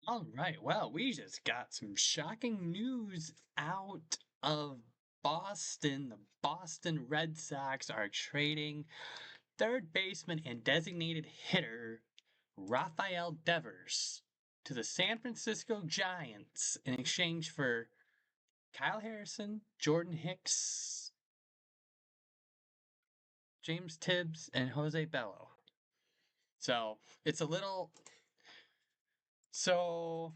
All right. Well, we just got some shocking news out of Boston. The Boston Red Sox are trading third baseman and designated hitter Rafael Devers to the San Francisco Giants in exchange for Kyle Harrison, Jordan Hicks, James Tibbs, and Jose Bello. So it's a little so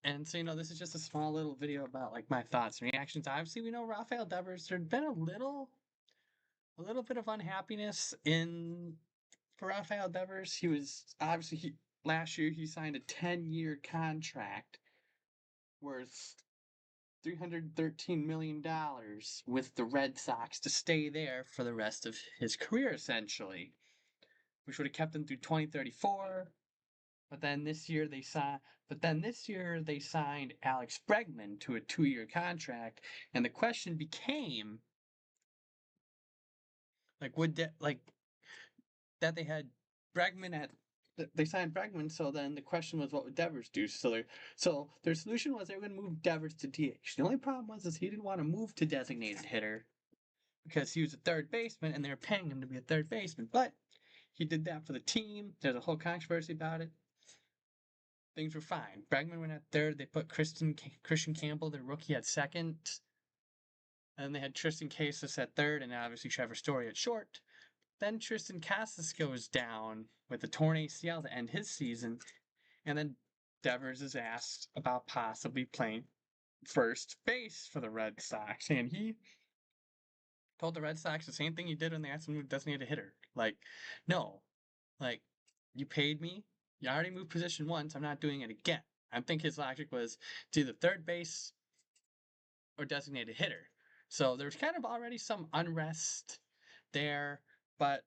And so, this is just a small little video about like my thoughts and reactions. Obviously, we know Rafael Devers. There'd been a little bit of unhappiness in for Rafael Devers. He was obviously last year he signed a 10-year contract worth $313 million with the Red Sox to stay there for the rest of his career, essentially, which would have kept him through 2034. But then this year they signed. But then this year they signed Alex Bregman to a 2-year contract, and the question became like, would that like that they had Bregman at they signed Bregman, so then the question was, what would Devers do? So their solution was they were going to move Devers to DH. The only problem was is he didn't want to move to designated hitter because he was a third baseman, and they were paying him to be a third baseman. But he did that for the team. There's a whole controversy about it. Things were fine. Bregman went at third. They put Christian Campbell, their rookie, at second. And then they had Tristan Casas at third, and obviously Trevor Story at short. Then Tristan Casas goes down with a torn ACL to end his season. And then Devers is asked about possibly playing first base for the Red Sox. And he told the Red Sox the same thing he did when they asked him who designated hitter. Like, no, like, you paid me. You already moved position once. I'm not doing it again. I think his logic was to either third base or designated hitter. So there's kind of already some unrest there, but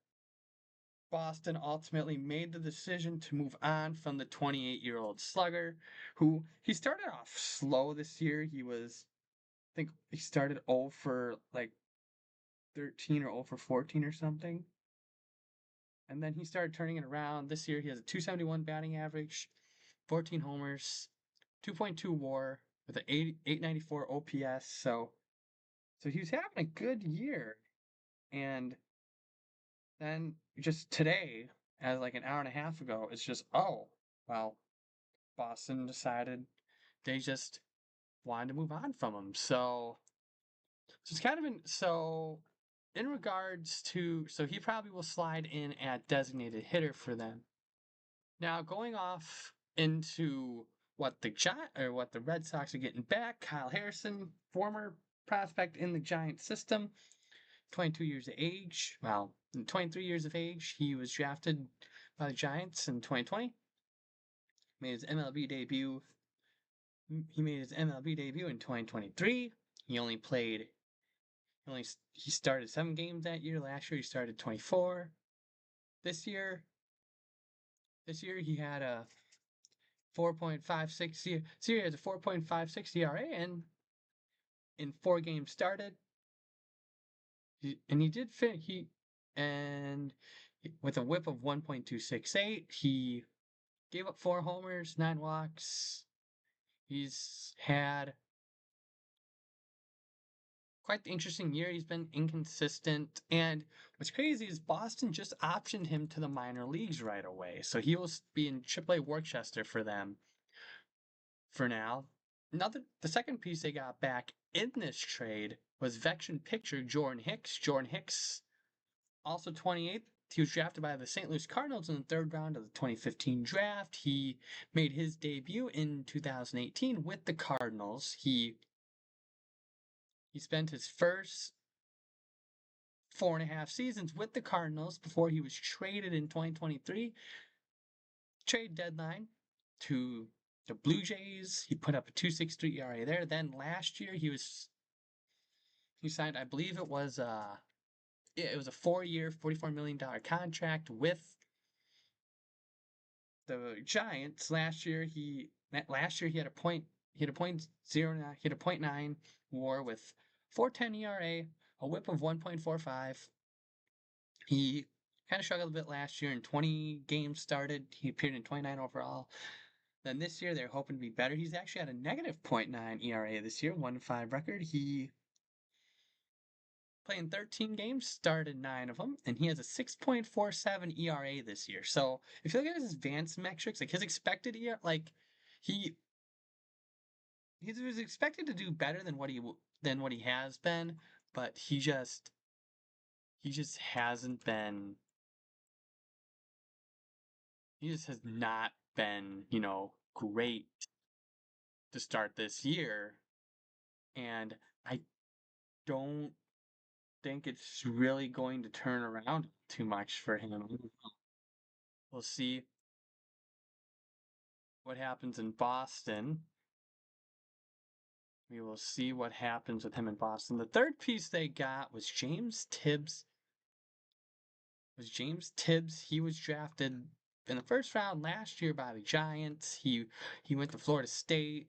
Boston ultimately made the decision to move on from the 28-year-old slugger who he started off slow this year. I think he started 0 for like 13 or 0 for 14 or something. And then he started turning it around. This year he has a 271 batting average, 14 homers, 2.2 WAR with an 894 OPS. So he was having a good year. And then just today, as like an hour and a half ago, it's just, oh, well, Boston decided they just wanted to move on from him. So it's kind of in regards to, so he probably will slide in at designated hitter for them. Now going off into what the Red Sox are getting back, Kyle Harrison, former prospect in the Giant system, 22 years of age. Well, 23 years of age, he was drafted by the Giants in 2020. Made his MLB debut. He made his MLB debut in 2023. He only played. He started 7 games that year. Last year he started 24. This year, this year he had a 4.56 year. So he has a 4.56 ERA, and in 4 games started, and he did fit. And with a WHIP of 1.268, he gave up 4 homers, 9 walks. He's had quite the interesting year. He's been inconsistent. And what's crazy is Boston just optioned him to the minor leagues right away. So he will be in AAA Worcester for them for now. The second piece they got back in this trade was veteran pitcher Jordan Hicks. Jordan Hicks, also 28th. He was drafted by the St. Louis Cardinals in the third round of the 2015 draft. He made his debut in 2018 with the Cardinals. He spent his first 4.5 seasons with the Cardinals before he was traded in 2023. Trade deadline to the Blue Jays. He put up a 2.63 ERA there. Then last year he signed, I believe it was a 4-year, $44 million contract with the Giants. Last year he had a point he had a point zero he had a point .9 WAR with 4.10 ERA, a WHIP of 1.45. He kind of struggled a bit last year in 20 games started. He appeared in 29 overall. Then this year they're hoping to be better. He's actually at a negative .9 ERA this year, 1-5 record. He playing 13 games, started 9 of them, and he has a 6.47 ERA this year. So if you look at his advanced metrics, like his expected ERA, like he he was expected to do better than what he has been, but he just hasn't been. He just has not been, great to start this year, and I don't think it's really going to turn around too much for him. We'll see what happens in Boston. We will see what happens with him in Boston. The third piece they got was James Tibbs. He was drafted in the first round last year by the Giants. He went to Florida State.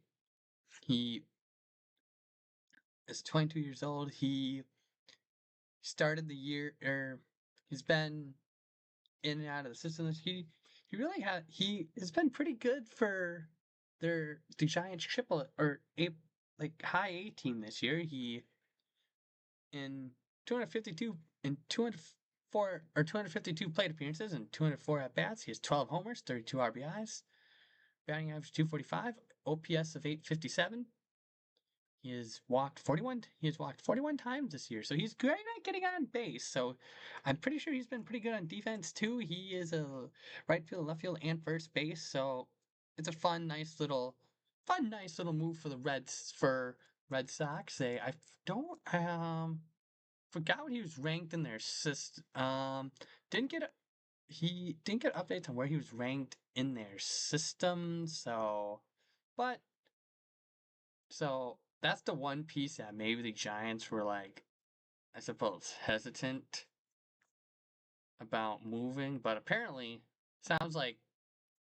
He is 22 years old. He started the year, he's been in and out of the system. He has been pretty good for the Giants triple or a like high A team this year. He in 252 in 204 or 252 plate appearances and 204 at bats. He has 12 homers, 32 RBIs, batting average 245, OPS of 857. He has walked 41 times this year. So he's great at getting on base. So I'm pretty sure he's been pretty good on defense too. He is a right field, left field, and first base. So it's a fun, nice little move for the Red Sox. I don't forgot what he was ranked in their system. Didn't get he didn't get updates on where he was ranked in their system. But so that's the one piece that maybe the Giants were like, I suppose, hesitant about moving, but apparently sounds like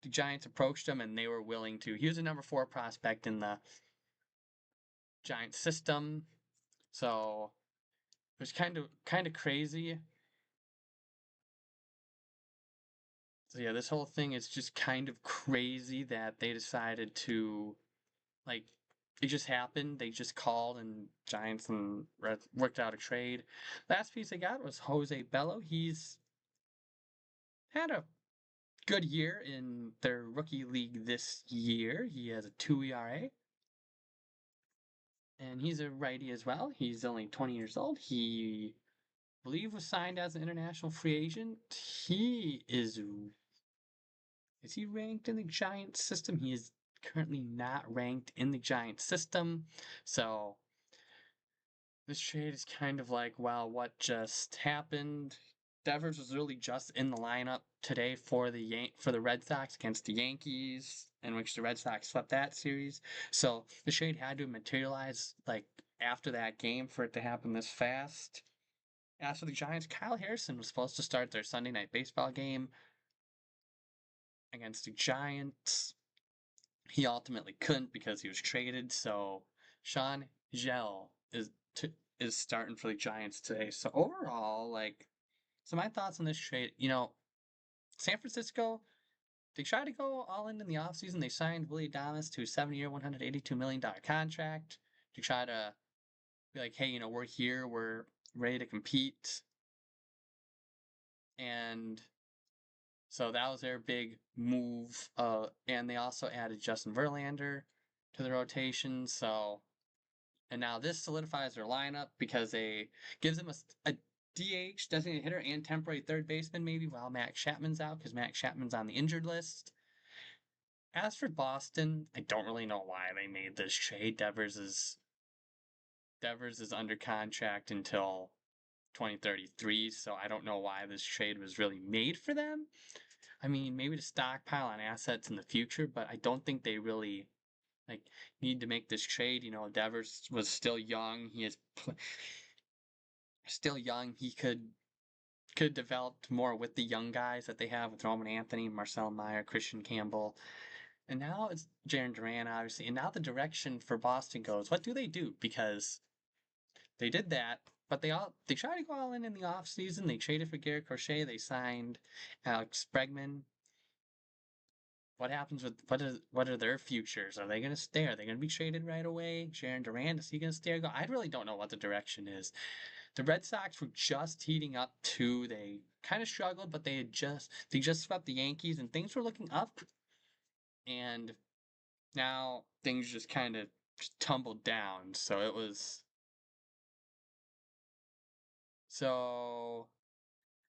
the Giants approached him and they were willing to. He was a number 4 prospect in the Giants system, so it was kind of crazy. So yeah, this whole thing is just kind of crazy that they decided to like it just happened. They just called and Giants and Reds worked out a trade. Last piece they got was Jose Bello. He's had a good year in their rookie league this year. He has a 2 ERA. And he's a righty as well. He's only 20 years old. He I believe was signed as an international free agent. He is he ranked in the Giants system? He is currently not ranked in the Giants system. So this trade is kind of like, well, what just happened? Devers was really just in the lineup today for the Red Sox against the Yankees, in which the Red Sox swept that series. So the trade had to materialize like after that game for it to happen this fast. As for the Giants, Kyle Harrison was supposed to start their Sunday night baseball game against the Giants. He ultimately couldn't because he was traded. So Sean Gell is starting for the Giants today. So overall, so my thoughts on this trade, San Francisco, they tried to go all in the offseason. They signed Willie Adames to a 7-year, $182 million contract to try to be like, hey, we're here, we're ready to compete. And so that was their big move. And they also added Justin Verlander to the rotation. And now this solidifies their lineup because they gives them a DH, designated hitter, and temporary third baseman maybe while Max Chapman's out because Max Chapman's on the injured list. As for Boston, I don't really know why they made this trade. Devers is under contract until 2033, so I don't know why this trade was really made for them. I mean, maybe to stockpile on assets in the future, but I don't think they really like need to make this trade. Devers was still young. He is still young. He could develop more with the young guys that they have with Roman Anthony, Marcel Meyer, Christian Campbell, and now it's Jarren Duran, obviously. And now the direction for Boston goes. What do they do? Because they did that, but they tried to go all in the offseason. They traded for Garrett Crochet. They signed Alex Bregman. what happens with what are their futures? Are they going to stay? Are they going to be traded right away? Sharon Durant, is he going to stay or go? I really don't know what the direction is. The Red Sox were just heating up too. They kind of struggled, but they just swept the Yankees and things were looking up. And now things just kind of tumbled down. So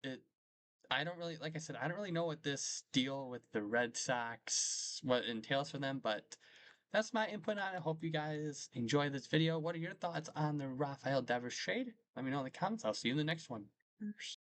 it I don't really, like I said, I don't really know what this deal with the Red Sox, what it entails for them, but that's my input on it. I hope you guys enjoy this video. What are your thoughts on the Rafael Devers trade? Let me know in the comments. I'll see you in the next one.